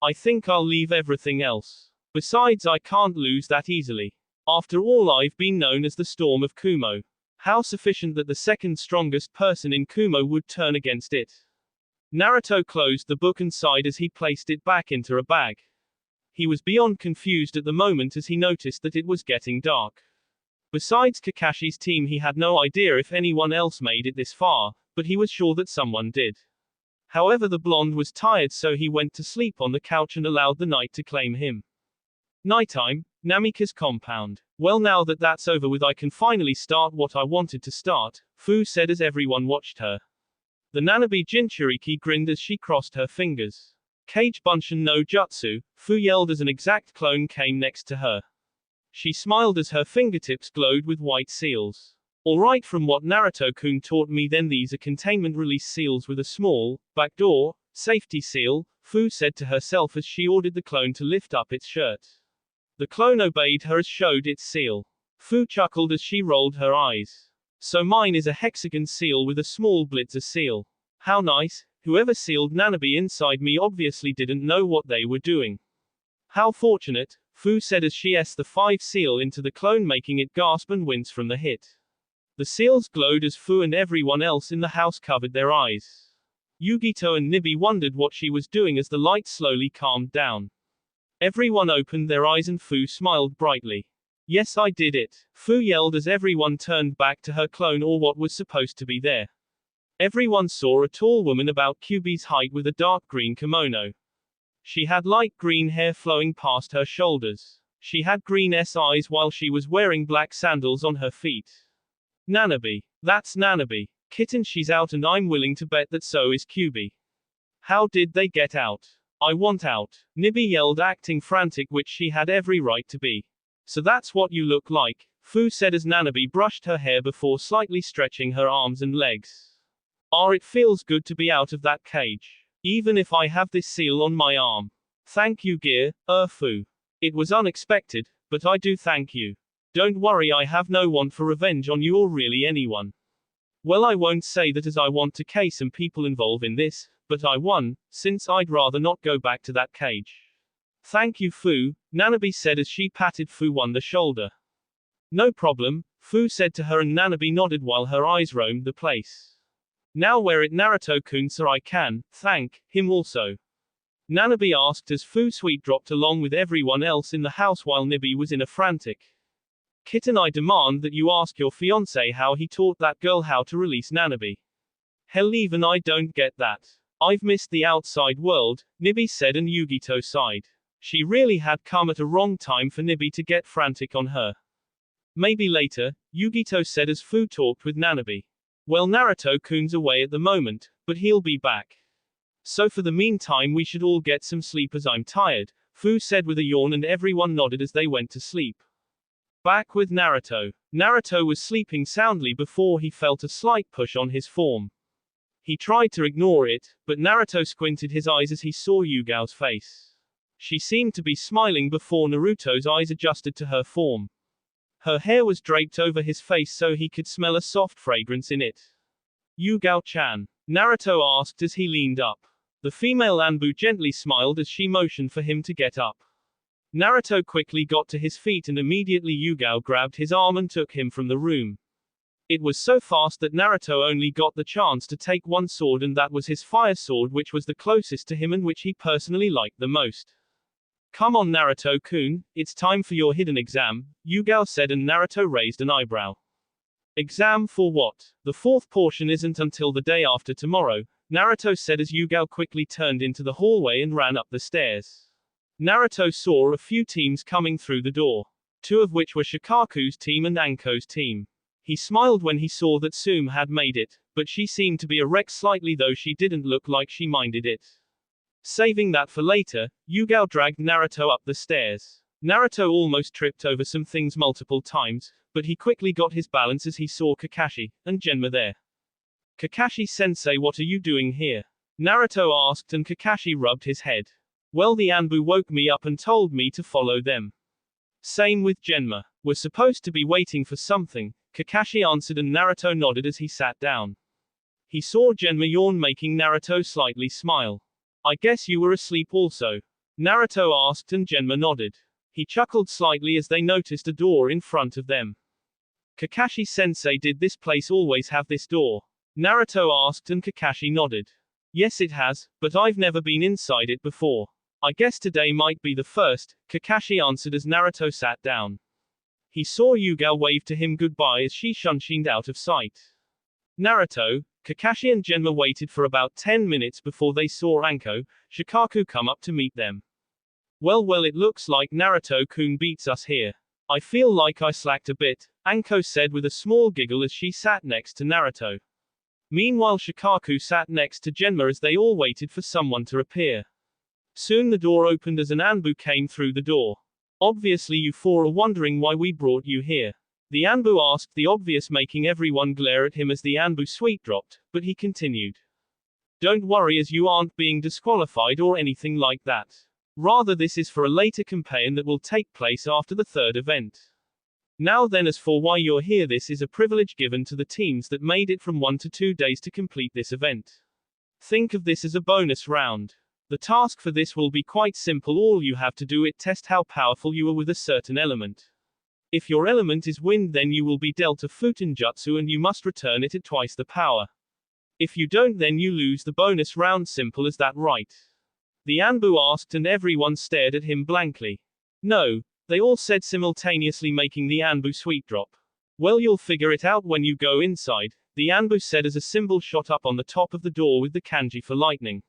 I think I'll leave everything else. Besides, I can't lose that easily. After all, I've been known as the Storm of Kumo. How sufficient that the second strongest person in Kumo would turn against it. Naruto closed the book and sighed as he placed it back into a bag. He was beyond confused at the moment as he noticed that it was getting dark. Besides Kakashi's team, he had no idea if anyone else made it this far, but he was sure that someone did. However, the blonde was tired, so he went to sleep on the couch and allowed the night to claim him. Nighttime, Namika's compound. Well, now that that's over with, I can finally start what I wanted to start, Fu said as everyone watched her. The Nanabi Jinchuriki grinned as she crossed her fingers. Kage Bunshin no Jutsu, Fu yelled as an exact clone came next to her. She smiled as her fingertips glowed with white seals. Alright, from what Naruto-kun taught me, then these are containment release seals with a small, backdoor, safety seal, Fu said to herself as she ordered the clone to lift up its shirt. The clone obeyed her as showed its seal. Fu chuckled as she rolled her eyes. So mine is a hexagon seal with a small blitzer seal. How nice. Whoever sealed Nanabi inside me obviously didn't know what they were doing. How fortunate, Fu said as she s the 5 seal into the clone, making it gasp and wince from the hit. The seals glowed as Fu and everyone else in the house covered their eyes. Yugito and Nibi wondered what she was doing as the light slowly calmed down. Everyone opened their eyes and Fu smiled brightly. Yes, I did it, Fu yelled as everyone turned back to her clone, or what was supposed to be there. Everyone saw a tall woman about Kyubi's height with a dark green kimono. She had light green hair flowing past her shoulders. She had green eyes while she was wearing black sandals on her feet. Nanabi. That's Nanabi. Kitten, she's out, and I'm willing to bet that so is Kyubi. How did they get out? I want out, Nibi yelled, acting frantic, which she had every right to be. So that's what you look like, Fu said as Nanabi brushed her hair before slightly stretching her arms and legs. It feels good to be out of that cage. Even if I have this seal on my arm. Thank you, Gear, Fu. It was unexpected, but I do thank you. Don't worry, I have no want for revenge on you or really anyone. Well, I won't say that, as I want to case some people involved in this, but I won, since I'd rather not go back to that cage. Thank you, Fu, Nanabi said as she patted Fu on the shoulder. No problem, Fu said to her, and Nanabi nodded while her eyes roamed the place. Now wear it, Naruto-kun, so I can thank him also. Nanabi asked as Fu sweet dropped along with everyone else in the house while Nibi was in a frantic. Kitten, I demand that you ask your fiancé how he taught that girl how to release Nanabi. Hell, even I don't get that. I've missed the outside world, Nibi said, and Yugito sighed. She really had come at a wrong time for Nibi to get frantic on her. Maybe later, Yugito said as Fu talked with Nanabi. Well, Naruto-kun's away at the moment, but he'll be back. So for the meantime we should all get some sleep as I'm tired, Fu said with a yawn, and everyone nodded as they went to sleep. Back with Naruto. Naruto was sleeping soundly before he felt a slight push on his form. He tried to ignore it, but Naruto squinted his eyes as he saw Yugao's face. She seemed to be smiling before Naruto's eyes adjusted to her form. Her hair was draped over his face so he could smell a soft fragrance in it. Yugao-chan? Naruto asked as he leaned up. The female Anbu gently smiled as she motioned for him to get up. Naruto quickly got to his feet and immediately Yugao grabbed his arm and took him from the room. It was so fast that Naruto only got the chance to take one sword, and that was his fire sword, which was the closest to him and which he personally liked the most. Come on Naruto-kun, it's time for your hidden exam, Yugao said, and Naruto raised an eyebrow. Exam for what? The fourth portion isn't until the day after tomorrow, Naruto said as Yugao quickly turned into the hallway and ran up the stairs. Naruto saw a few teams coming through the door, two of which were Shikaku's team and Anko's team. He smiled when he saw that Sume had made it, but she seemed to be a wreck slightly, though she didn't look like she minded it. Saving that for later, Yugao dragged Naruto up the stairs. Naruto almost tripped over some things multiple times, but he quickly got his balance as he saw Kakashi and Genma there. Kakashi-sensei, what are you doing here? Naruto asked, and Kakashi rubbed his head. Well, the Anbu woke me up and told me to follow them. Same with Genma. We're supposed to be waiting for something, Kakashi answered, and Naruto nodded as he sat down. He saw Genma yawn, making Naruto slightly smile. I guess you were asleep also? Naruto asked, and Genma nodded. He chuckled slightly as they noticed a door in front of them. Kakashi-sensei, did this place always have this door? Naruto asked, and Kakashi nodded. Yes, it has, but I've never been inside it before. I guess today might be the first, Kakashi answered as Naruto sat down. He saw Yugao wave to him goodbye as she shunshined out of sight. Naruto, Kakashi and Genma waited for about 10 minutes before they saw Anko, Shikaku come up to meet them. Well, it looks like Naruto-kun beats us here. I feel like I slacked a bit, Anko said with a small giggle as she sat next to Naruto. Meanwhile, Shikaku sat next to Genma as they all waited for someone to appear. Soon the door opened as an Anbu came through the door. Obviously you four are wondering why we brought you here. The Anbu asked the obvious, making everyone glare at him as the Anbu sweet dropped, but he continued. Don't worry, as you aren't being disqualified or anything like that. Rather, this is for a later campaign that will take place after the third event. Now then, as for why you're here, this is a privilege given to the teams that made it from 1 to 2 days to complete this event. Think of this as a bonus round. The task for this will be quite simple. All you have to do is test how powerful you are with a certain element. If your element is wind, then you will be dealt a Futenjutsu and you must return it at twice the power. If you don't, then you lose the bonus round. Simple as that, right? The Anbu asked, and everyone stared at him blankly. No, they all said simultaneously, making the Anbu sweet drop. Well, you'll figure it out when you go inside, the Anbu said as a symbol shot up on the top of the door with the kanji for lightning.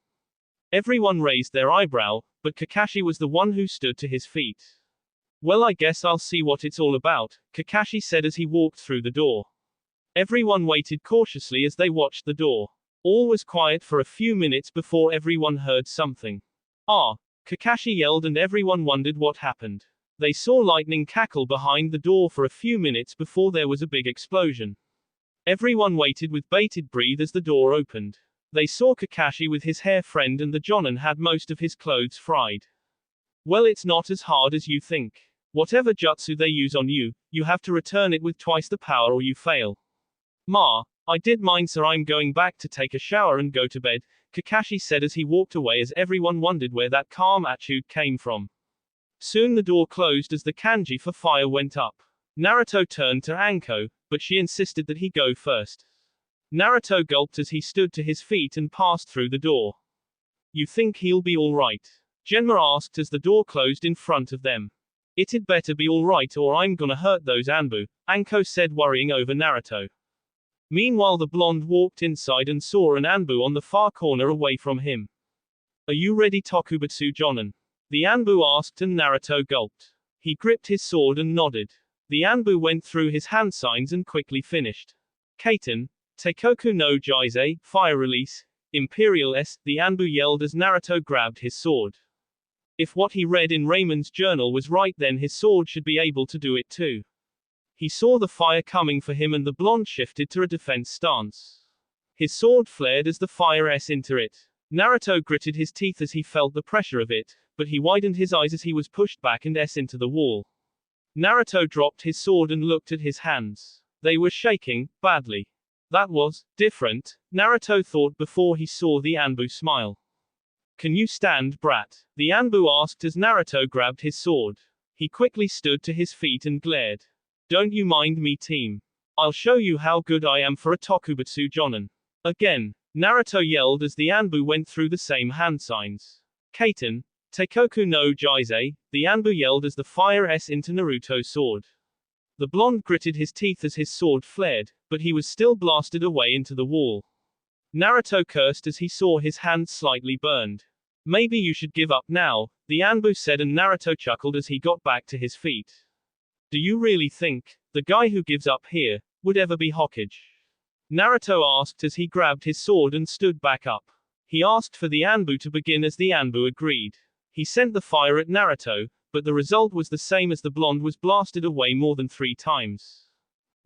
Everyone raised their eyebrow, but Kakashi was the one who stood to his feet. Well, I guess I'll see what it's all about, Kakashi said as he walked through the door. Everyone waited cautiously as they watched the door. All was quiet for a few minutes before everyone heard something. Ah! Kakashi yelled, and everyone wondered what happened. They saw lightning cackle behind the door for a few minutes before there was a big explosion. Everyone waited with bated breath as the door opened. They saw Kakashi with his hair friend, and the Jonin had most of his clothes fried. Well, it's not as hard as you think. Whatever jutsu they use on you, you have to return it with twice the power or you fail. I did mine, sir. I'm going back to take a shower and go to bed, Kakashi said as he walked away, as everyone wondered where that calm attitude came from. Soon the door closed as the kanji for fire went up. Naruto turned to Anko, but she insisted that he go first. Naruto gulped as he stood to his feet and passed through the door. You think he'll be alright? Genma asked as the door closed in front of them. It'd better be alright or I'm gonna hurt those Anbu, Anko said, worrying over Naruto. Meanwhile, the blonde walked inside and saw an Anbu on the far corner away from him. Are you ready, Tokubutsu Jonin? The Anbu asked, and Naruto gulped. He gripped his sword and nodded. The Anbu went through his hand signs and quickly finished. Kaiten, Teikoku no Jaize, fire release, Imperial S, the Anbu yelled as Naruto grabbed his sword. If what he read in Raymond's journal was right, then his sword should be able to do it too. He saw the fire coming for him and the blonde shifted to a defense stance. His sword flared as the fire S entered it. Naruto gritted his teeth as he felt the pressure of it, but he widened his eyes as he was pushed back and S into the wall. Naruto dropped his sword and looked at his hands. They were shaking, badly. That was different, Naruto thought before he saw the Anbu smile. Can you stand, brat? The Anbu asked as Naruto grabbed his sword. He quickly stood to his feet and glared. Don't you mind me, team. I'll show you how good I am for a Tokubutsu Jonin. Again, Naruto yelled as the Anbu went through the same hand signs. Kaiten, Teikoku no Jizai, the Anbu yelled as the fire S into Naruto's sword. The blonde gritted his teeth as his sword flared, but he was still blasted away into the wall. Naruto cursed as he saw his hand slightly burned. Maybe you should give up now, the Anbu said, and Naruto chuckled as he got back to his feet. Do you really think the guy who gives up here would ever be Hokage? Naruto asked as he grabbed his sword and stood back up. He asked for the Anbu to begin as the Anbu agreed. He sent the fire at Naruto, but the result was the same as the blonde was blasted away more than 3 times.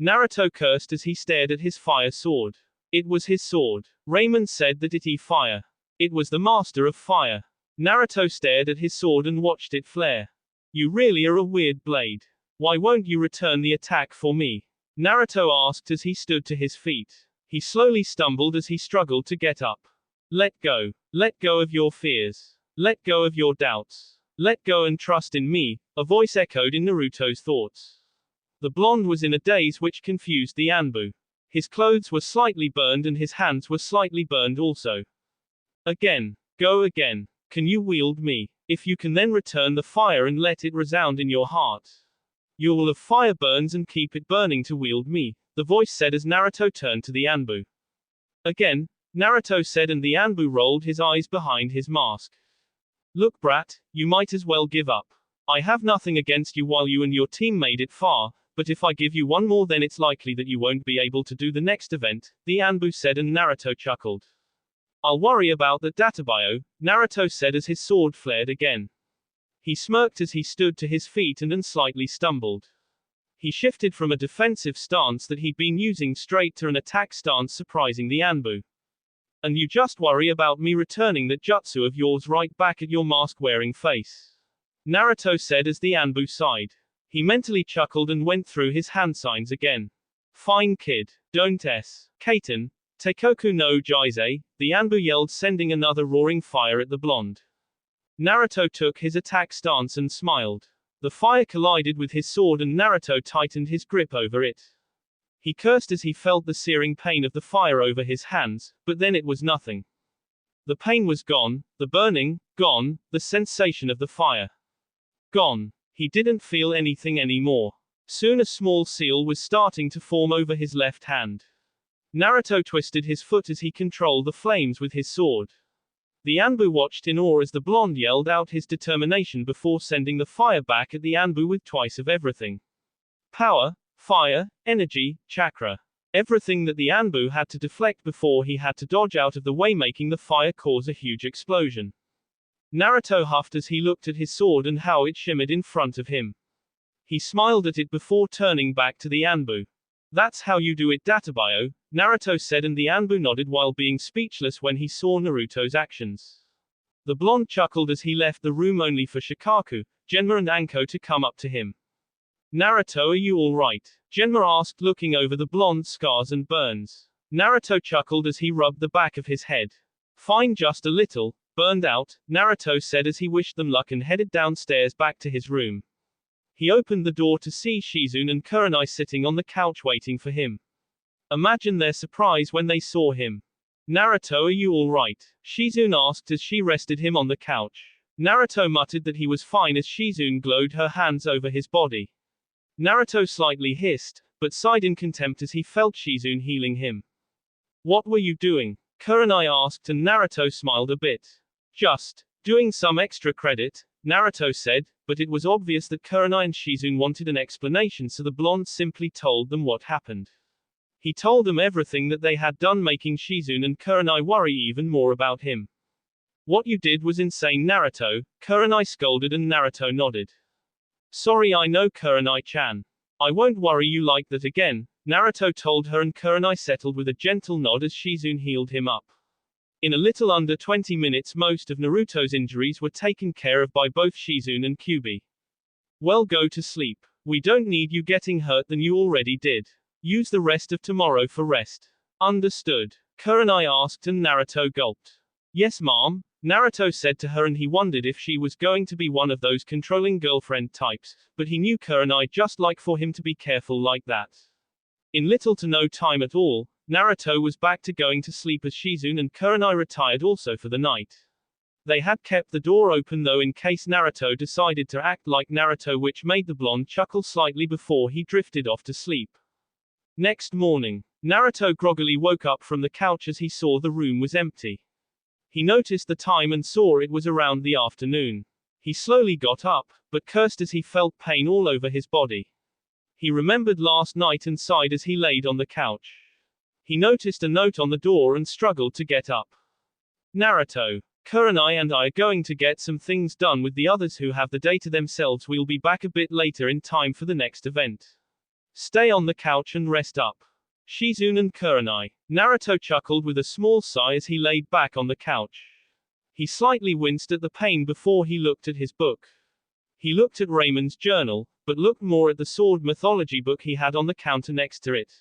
Naruto cursed as he stared at his fire sword. It was his sword. Raymond said that it fire. It was the master of fire. Naruto stared at his sword and watched it flare. You really are a weird blade. Why won't you return the attack for me? Naruto asked as he stood to his feet. He slowly stumbled as he struggled to get up. Let go. Let go of your fears. Let go of your doubts. Let go and trust in me, a voice echoed in Naruto's thoughts. The blonde was in a daze which confused the Anbu. His clothes were slightly burned and his hands were slightly burned also. Again. Go again. Can you wield me? If you can, then return the fire and let it resound in your heart. You will have fire burns and keep it burning to wield me, the voice said as Naruto turned to the Anbu. Again, Naruto said, and the Anbu rolled his eyes behind his mask. Look, brat, you might as well give up. I have nothing against you while you and your team made it far, but if I give you one more, then it's likely that you won't be able to do the next event, the Anbu said, and Naruto chuckled. I'll worry about that, Databayo, Naruto said as his sword flared again. He smirked as he stood to his feet and slightly stumbled. He shifted from a defensive stance that he'd been using straight to an attack stance, surprising the Anbu. And you just worry about me returning that jutsu of yours right back at your mask-wearing face, Naruto said as the Anbu sighed. He mentally chuckled and went through his hand signs again. Fine kid. Don't s. Kaiten, Teikoku no Jizai, the Anbu yelled, sending another roaring fire at the blonde. Naruto took his attack stance and smiled. The fire collided with his sword and Naruto tightened his grip over it. He cursed as he felt the searing pain of the fire over his hands, but then it was nothing. The pain was gone, the burning, gone, the sensation of the fire, gone. He didn't feel anything anymore. Soon a small seal was starting to form over his left hand. Naruto twisted his foot as he controlled the flames with his sword. The Anbu watched in awe as the blonde yelled out his determination before sending the fire back at the Anbu with twice of everything. Power, fire, energy, chakra. Everything that the Anbu had to deflect before he had to dodge out of the way, making the fire cause a huge explosion. Naruto huffed as he looked at his sword and how it shimmered in front of him. He smiled at it before turning back to the Anbu. That's how you do it, Databayo, Naruto said, and the Anbu nodded while being speechless when he saw Naruto's actions. The blonde chuckled as he left the room only for Shikaku, Genma and Anko to come up to him. Naruto, are you alright? Genma asked, looking over the blonde's scars and burns. Naruto chuckled as he rubbed the back of his head. Fine, just a little burned out, Naruto said as he wished them luck and headed downstairs back to his room. He opened the door to see Shizune and Kurenai sitting on the couch waiting for him. Imagine their surprise when they saw him. Naruto, are you alright? Shizune asked as she rested him on the couch. Naruto muttered that he was fine as Shizune glowed her hands over his body. Naruto slightly hissed, but sighed in contempt as he felt Shizune healing him. What were you doing? Kurenai asked, and Naruto smiled a bit. Just doing some extra credit, Naruto said, but it was obvious that Kurenai and Shizune wanted an explanation, so the blonde simply told them what happened. He told them everything that they had done, making Shizune and Kurenai worry even more about him. What you did was insane, Naruto, Kurenai scolded, and Naruto nodded. Sorry, I know, Kurenai-chan. I won't worry you like that again, Naruto told her, and Kurenai settled with a gentle nod as Shizune healed him up. In a little under 20 minutes most of Naruto's injuries were taken care of by both Shizune and Kyuubi. Well, go to sleep. We don't need you getting hurt than you already did. Use the rest of tomorrow for rest. Understood? Kurenai asked, and Naruto gulped. Yes, ma'am, Naruto said to her, and he wondered if she was going to be one of those controlling girlfriend types, but he knew Kurenai just like for him to be careful like that. In little to no time at all, Naruto was back to going to sleep as Shizune and Kurenai retired also for the night. They had kept the door open though in case Naruto decided to act like Naruto, which made the blonde chuckle slightly before he drifted off to sleep. Next morning, Naruto groggily woke up from the couch as he saw the room was empty. He noticed the time and saw it was around the afternoon. He slowly got up, but cursed as he felt pain all over his body. He remembered last night and sighed as he laid on the couch. He noticed a note on the door and struggled to get up. Naruto, Kurenai and I are going to get some things done with the others who have the day to themselves. We'll be back a bit later in time for the next event. Stay on the couch and rest up. Shizune and Kurenai. Naruto chuckled with a small sigh as he laid back on the couch. He slightly winced at the pain before he looked at his book. He looked at Raymond's journal, but looked more at the sword mythology book he had on the counter next to it.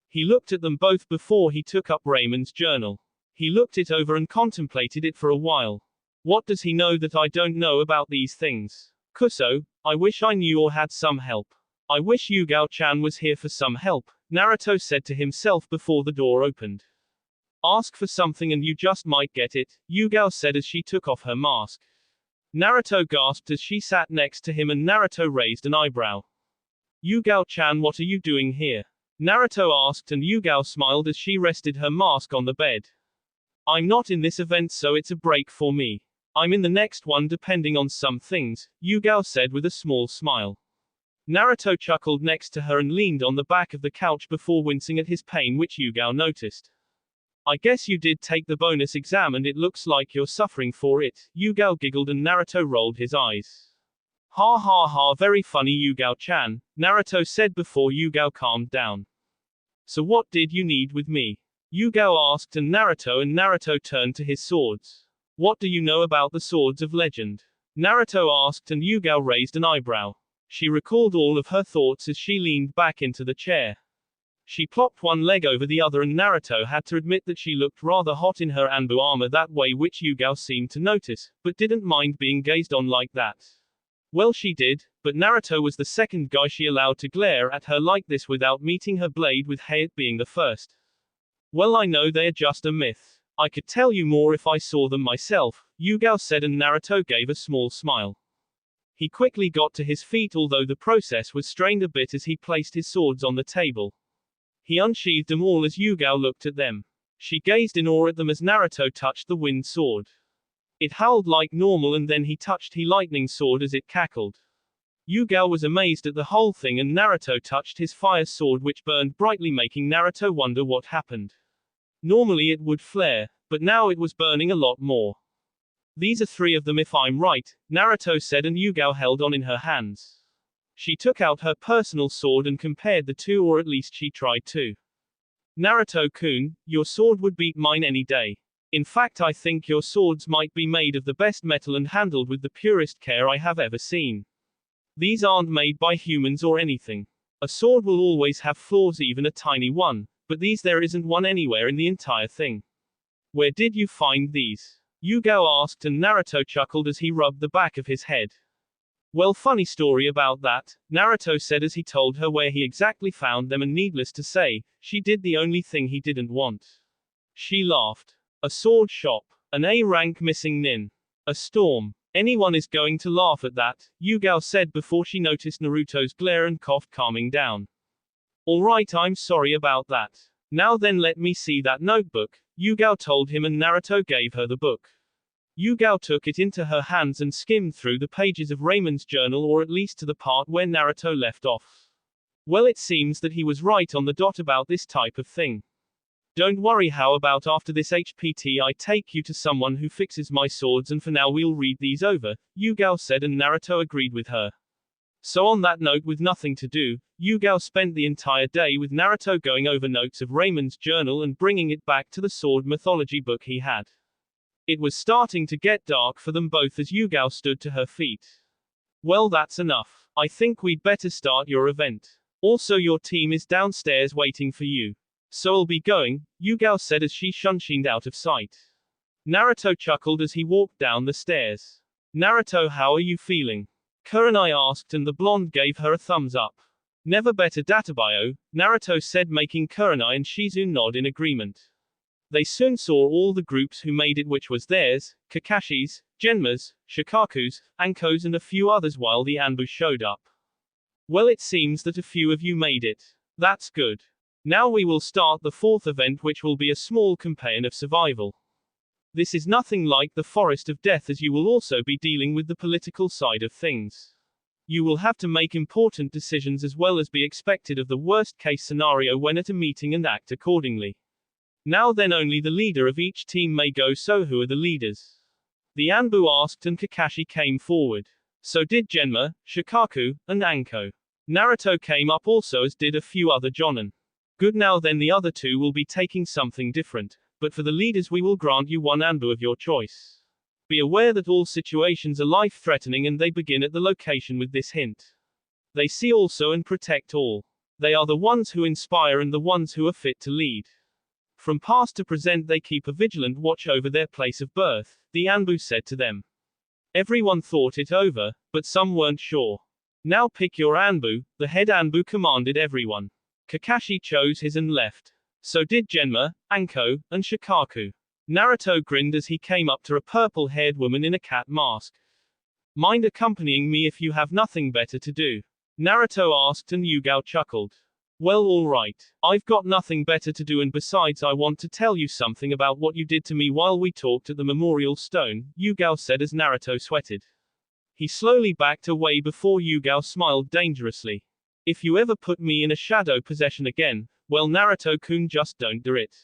He looked at them both before he took up Raymond's journal. He looked it over and contemplated it for a while. What does he know that I don't know about these things? Kuso, I wish I knew or had some help. I wish Yugao-chan was here for some help, Naruto said to himself before the door opened. Ask for something and you just might get it, Yugao said as she took off her mask. Naruto gasped as she sat next to him, and Naruto raised an eyebrow. Yugao-chan, what are you doing here? Naruto asked, and Yugao smiled as she rested her mask on the bed. I'm not in this event, so it's a break for me. I'm in the next one depending on some things, Yugao said with a small smile. Naruto chuckled next to her and leaned on the back of the couch before wincing at his pain, which Yugao noticed. I guess you did take the bonus exam and it looks like you're suffering for it, Yugao giggled, and Naruto rolled his eyes. Ha ha ha, very funny Yugao-chan, Naruto said before Yugao calmed down. So what did you need with me? Yugao asked, and Naruto turned to his swords. What do you know about the swords of legend? Naruto asked, and Yugao raised an eyebrow. She recalled all of her thoughts as she leaned back into the chair. She plopped one leg over the other, and Naruto had to admit that she looked rather hot in her Anbu armor that way, which Yugao seemed to notice, but didn't mind being gazed on like that. Well, she did, but Naruto was the second guy she allowed to glare at her like this without meeting her blade, with Hayate being the first. Well, I know they are just a myth. I could tell you more if I saw them myself, Yugao said, and Naruto gave a small smile. He quickly got to his feet, although the process was strained a bit as he placed his swords on the table. He unsheathed them all as Yugao looked at them. She gazed in awe at them as Naruto touched the wind sword. It howled like normal, and then he touched his lightning sword as it cackled. Yugao was amazed at the whole thing, and Naruto touched his fire sword, which burned brightly, making Naruto wonder what happened. Normally it would flare, but now it was burning a lot more. These are 3 of them if I'm right, Naruto said, and Yugao held on in her hands. She took out her personal sword and compared the two, or at least she tried to. Naruto-kun, your sword would beat mine any day. In fact, I think your swords might be made of the best metal and handled with the purest care I have ever seen. These aren't made by humans or anything. A sword will always have flaws, even a tiny one, but these, there isn't one anywhere in the entire thing. Where did you find these? Yugao asked, and Naruto chuckled as he rubbed the back of his head. Well, funny story about that, Naruto said as he told her where he exactly found them, and needless to say, she did the only thing he didn't want. She laughed. A sword shop. An A-rank missing nin. A storm. Anyone is going to laugh at that, Yugao said before she noticed Naruto's glare and coughed, calming down. Alright, I'm sorry about that. Now then, let me see that notebook, Yugao told him, and Naruto gave her the book. Yugao took it into her hands and skimmed through the pages of Raymond's journal, or at least to the part where Naruto left off. Well, it seems that he was right on the dot about this type of thing. Don't worry, how about after this HPT I take you to someone who fixes my swords, and for now we'll read these over, Yugao said, and Naruto agreed with her. So on that note, with nothing to do, Yugao spent the entire day with Naruto going over notes of Raymond's journal and bringing it back to the sword mythology book he had. It was starting to get dark for them both as Yugao stood to her feet. Well, that's enough. I think we'd better start your event. Also, your team is downstairs waiting for you. So I'll be going, Yugao said as she shunshined out of sight. Naruto chuckled as he walked down the stairs. Naruto, how are you feeling? Kurenai asked, and the blonde gave her a thumbs up. Never better Databayo, Naruto said, making Kurenai and Shizu nod in agreement. They soon saw all the groups who made it, which was theirs, Kakashi's, Genma's, Shikaku's, Anko's and a few others, while the Anbu showed up. Well, it seems that a few of you made it. That's good. Now we will start the fourth event, which will be a small campaign of survival. This is nothing like the Forest of Death, as you will also be dealing with the political side of things. You will have to make important decisions as well as be expected of the worst case scenario when at a meeting and act accordingly. Now then, only the leader of each team may go, so who are the leaders? The Anbu asked, and Kakashi came forward. So did Genma, Shikaku, and Anko. Naruto came up also, as did a few other jonin. Good, now then the other two will be taking something different, but for the leaders we will grant you one Anbu of your choice. Be aware that all situations are life-threatening, and they begin at the location with this hint. They see also and protect all. They are the ones who inspire and the ones who are fit to lead. From past to present they keep a vigilant watch over their place of birth, the Anbu said to them. Everyone thought it over, but some weren't sure. Now pick your Anbu, the head Anbu commanded everyone. Kakashi chose his and left. So did Genma, Anko, and Shikaku. Naruto grinned as he came up to a purple-haired woman in a cat mask. Mind accompanying me if you have nothing better to do? Naruto asked, and Yugao chuckled. Well, alright. I've got nothing better to do, and besides I want to tell you something about what you did to me while we talked at the memorial stone, Yugao said as Naruto sweated. He slowly backed away before Yugao smiled dangerously. If you ever put me in a shadow possession again, well, Naruto-kun, just don't do it.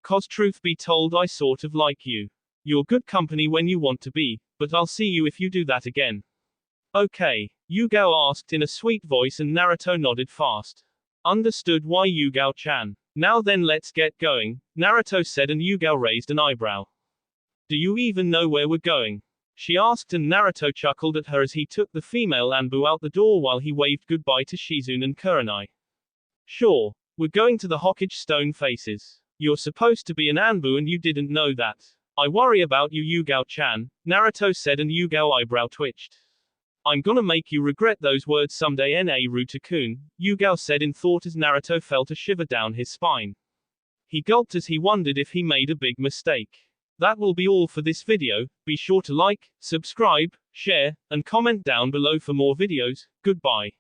'Cause truth be told, I sort of like you. You're good company when you want to be, but I'll see you if you do that again. Okay, Yugao asked in a sweet voice, and Naruto nodded fast. Understood, why Yugao-chan. Now then, let's get going, Naruto said, and Yugao raised an eyebrow. Do you even know where we're going? She asked, and Naruto chuckled at her as he took the female Anbu out the door while he waved goodbye to Shizune and Kurenai. Sure. We're going to the Hokage Stone Faces. You're supposed to be an Anbu and you didn't know that. I worry about you, Yugao-chan, Naruto said, and Yugao eyebrow twitched. I'm gonna make you regret those words someday, Naruto-kun, Yugao said in thought as Naruto felt a shiver down his spine. He gulped as he wondered if he made a big mistake. That will be all for this video. Be sure to like, subscribe, share, and comment down below for more videos. Goodbye.